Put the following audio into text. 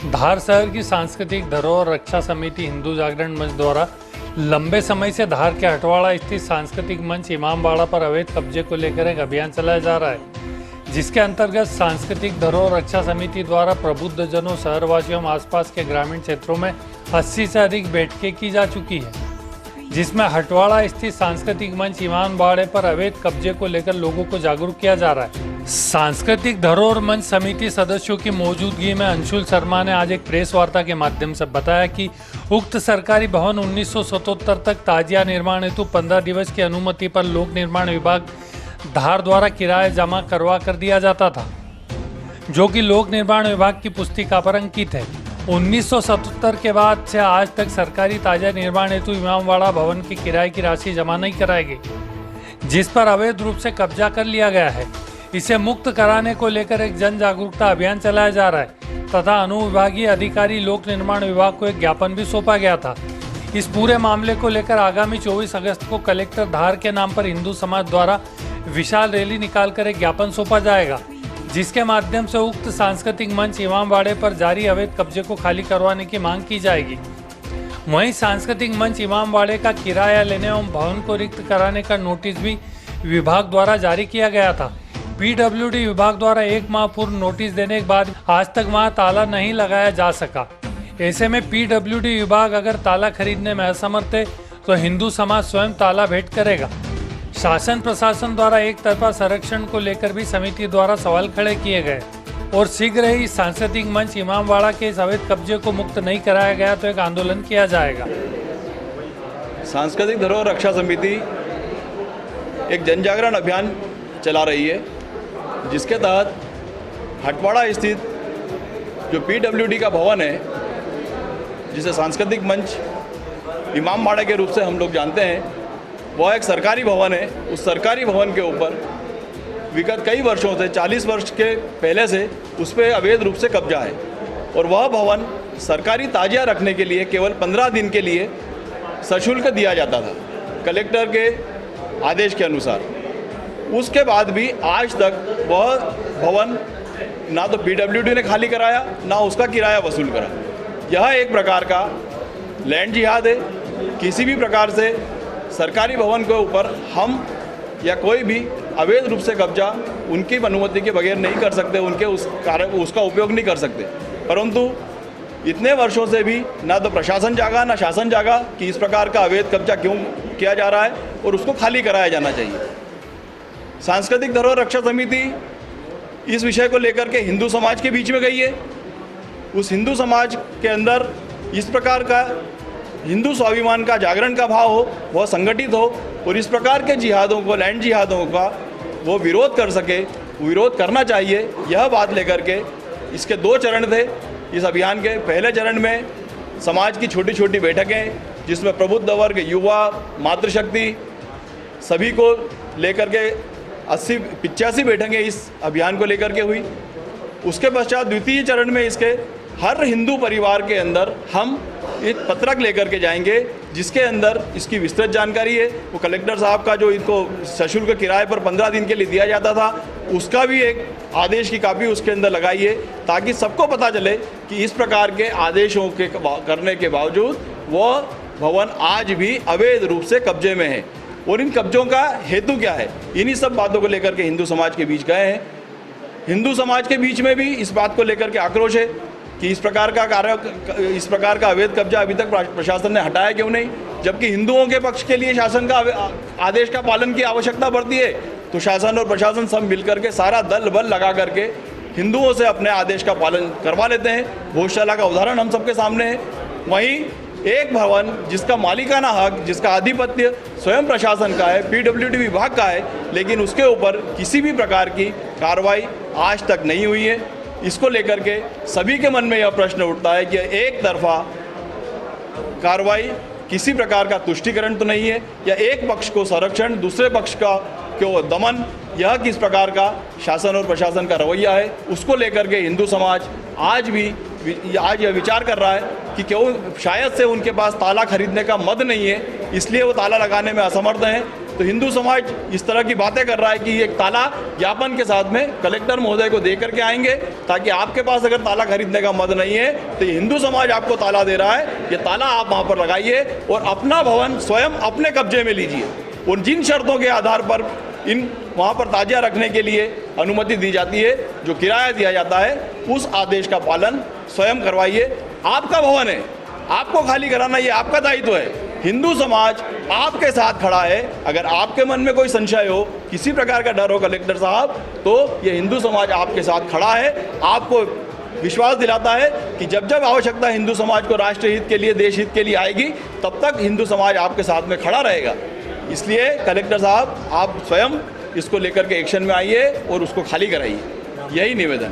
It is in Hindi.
धार शहर की सांस्कृतिक धरोहर रक्षा समिति हिंदू जागरण मंच द्वारा लंबे समय से धार के हटवाड़ा स्थित सांस्कृतिक मंच इमामबाड़ा पर अवैध कब्जे को लेकर एक अभियान चलाया जा रहा है, जिसके अंतर्गत सांस्कृतिक धरोहर रक्षा समिति द्वारा प्रबुद्धजनों, शहरवासियों एवं आसपास के ग्रामीण क्षेत्रों में 80 से अधिक बैठकें की जा चुकी है, जिसमें हटवाड़ा स्थित सांस्कृतिक मंच इमामबाड़े पर अवैध कब्जे को लेकर लोगों को जागरूक किया जा रहा है। सांस्कृतिक धरोहर मंच समिति सदस्यों की मौजूदगी में अंशुल शर्मा ने आज एक प्रेस वार्ता के माध्यम से बताया कि उक्त सरकारी भवन 1977 तक ताजिया निर्माण हेतु 15 दिवस की अनुमति पर लोक निर्माण विभाग धार द्वारा किराया जमा करवा कर दिया जाता था, जो कि लोक निर्माण विभाग की पुस्तिका पर अंकित है। 1977 के बाद से आज तक सरकारी ताजा निर्माण हेतु इमामबाड़ा भवन की किराए की राशि जमा नहीं कराई गई, जिस पर अवैध रूप से कब्जा कर लिया गया है। इसे मुक्त कराने को लेकर एक जन जागरूकता अभियान चलाया जा रहा है तथा अनुविभागीय अधिकारी लोक निर्माण विभाग को एक ज्ञापन भी सौंपा गया था। इस पूरे मामले को लेकर आगामी 24 अगस्त को कलेक्टर धार के नाम पर हिंदू समाज द्वारा विशाल रैली निकालकर एक ज्ञापन सौंपा जाएगा, जिसके माध्यम से उक्त सांस्कृतिक मंच इमामबाड़े पर जारी अवैध कब्जे को खाली करवाने की मांग की जाएगी। वहीं सांस्कृतिक मंच इमामबाड़े का किराया लेने एवं भवन को रिक्त कराने का नोटिस भी विभाग द्वारा जारी किया गया था। पीडब्ल्यूडी विभाग द्वारा 1 माह पूर्व नोटिस देने के बाद आज तक वहां ताला नहीं लगाया जा सका। ऐसे में पीडब्ल्यूडी विभाग अगर ताला खरीदने में असमर्थ है तो हिंदू समाज स्वयं ताला भेंट करेगा। शासन प्रशासन द्वारा एक तरफा संरक्षण को लेकर भी समिति द्वारा सवाल खड़े किए गए और शीघ्र ही सांस्कृतिक मंच इमामबाड़ा के इस अवैध कब्जे को मुक्त नहीं कराया गया तो एक आंदोलन किया जाएगा। सांस्कृतिक धरोहर रक्षा समिति एक जन जागरण अभियान चला रही है, जिसके तहत हटवाड़ा स्थित जो पीडब्ल्यूडी का भवन है, जिसे सांस्कृतिक मंच इमामबाड़ा के रूप से हम लोग जानते हैं, वह एक सरकारी भवन है। उस सरकारी भवन के ऊपर विगत कई वर्षों से 40 वर्ष के पहले से उस पर अवैध रूप से कब्जा है और वह भवन सरकारी ताजिया रखने के लिए केवल 15 दिन के लिए सशुल्क दिया जाता था कलेक्टर के आदेश के अनुसार। उसके बाद भी आज तक वह भवन ना तो पीडब्ल्यूडी ने खाली कराया, ना उसका किराया वसूल करा। यह एक प्रकार का लैंड जिहाद है। किसी भी प्रकार से सरकारी भवन के ऊपर हम या कोई भी अवैध रूप से कब्जा उनकी अनुमति के बगैर नहीं कर सकते, उसका उपयोग नहीं कर सकते। परंतु इतने वर्षों से भी ना तो प्रशासन जागा ना शासन जागा कि इस प्रकार का अवैध कब्जा क्यों किया जा रहा है और उसको खाली कराया जाना चाहिए। सांस्कृतिक धरोहर रक्षा समिति इस विषय को लेकर के हिंदू समाज के बीच में गई है। उस हिंदू समाज के अंदर इस प्रकार का हिंदू स्वाभिमान का जागरण का भाव हो, वह संगठित हो और इस प्रकार के जिहादों को, लैंड जिहादों का वो विरोध कर सके, विरोध करना चाहिए। यह बात लेकर के इसके 2 चरण थे इस अभियान के। पहले चरण में समाज की छोटी छोटी बैठकें, जिसमें प्रबुद्ध वर्ग, युवा, मातृशक्ति सभी को लेकर के 80-85 बैठकें इस अभियान को लेकर के हुई। उसके पश्चात द्वितीय चरण में इसके हर हिंदू परिवार के अंदर हम एक पत्रक लेकर के जाएंगे, जिसके अंदर इसकी विस्तृत जानकारी है। वो कलेक्टर साहब का जो इनको सशुल्क किराए पर 15 दिन के लिए दिया जाता था, उसका भी एक आदेश की कापी उसके अंदर लगाई है, ताकि सबको पता चले कि इस प्रकार के आदेशों के करने के बावजूद वह भवन आज भी अवैध रूप से कब्जे में है और इन कब्जों का हेतु क्या है। इन्हीं सब बातों को लेकर के हिंदू समाज के बीच गए हैं। हिंदू समाज के बीच में भी इस बात को लेकर के आक्रोश है कि इस प्रकार का अवैध कब्जा अभी तक प्रशासन ने हटाया क्यों नहीं, जबकि हिंदुओं के पक्ष के लिए शासन का आदेश का पालन की आवश्यकता पड़ती है। तो शासन और प्रशासन सब मिलकर के सारा दल बल लगा करके हिंदुओं से अपने आदेश का पालन करवा लेते हैं। भोजशाला का उदाहरण हम सबके सामने है। वहीं एक भवन जिसका मालिकाना हक, जिसका आधिपत्य स्वयं प्रशासन का है, पीडब्ल्यूडी विभाग का है, लेकिन उसके ऊपर किसी भी प्रकार की कार्रवाई आज तक नहीं हुई है। इसको लेकर के सभी के मन में यह प्रश्न उठता है कि एक तरफा कार्रवाई, किसी प्रकार का तुष्टीकरण तो नहीं है, या एक पक्ष को संरक्षण, दूसरे पक्ष का क्यों दमन, यह किस प्रकार का शासन और प्रशासन का रवैया है, उसको लेकर के हिंदू समाज आज यह विचार कर रहा है कि क्यों शायद से उनके पास ताला खरीदने का मद नहीं है, इसलिए वो ताला लगाने में असमर्थ हैं। तो हिंदू समाज इस तरह की बातें कर रहा है कि एक ताला ज्ञापन के साथ में कलेक्टर महोदय को दे करके आएंगे, ताकि आपके पास अगर ताला खरीदने का मद नहीं है तो ये हिंदू समाज आपको ताला दे रहा है, ये ताला आप वहाँ पर लगाइए और अपना भवन स्वयं अपने कब्जे में लीजिए। और जिन शर्तों के आधार पर इन वहाँ पर ताजिया रखने के लिए अनुमति दी जाती है, जो किराया दिया जाता है, उस आदेश का पालन स्वयं करवाइए। आपका भवन है, आपको खाली कराना ये आपका दायित्व है। हिंदू समाज आपके साथ खड़ा है। अगर आपके मन में कोई संशय हो, किसी प्रकार का डर हो कलेक्टर साहब, तो ये हिंदू समाज आपके साथ खड़ा है। आपको विश्वास दिलाता है कि जब जब आवश्यकता हिंदू समाज को राष्ट्र हित के लिए, देश हित के लिए आएगी, तब तक हिंदू समाज आपके साथ में खड़ा रहेगा। इसलिए कलेक्टर साहब, आप स्वयं इसको लेकर के एक्शन में आइए और उसको खाली कराइए, यही निवेदन है।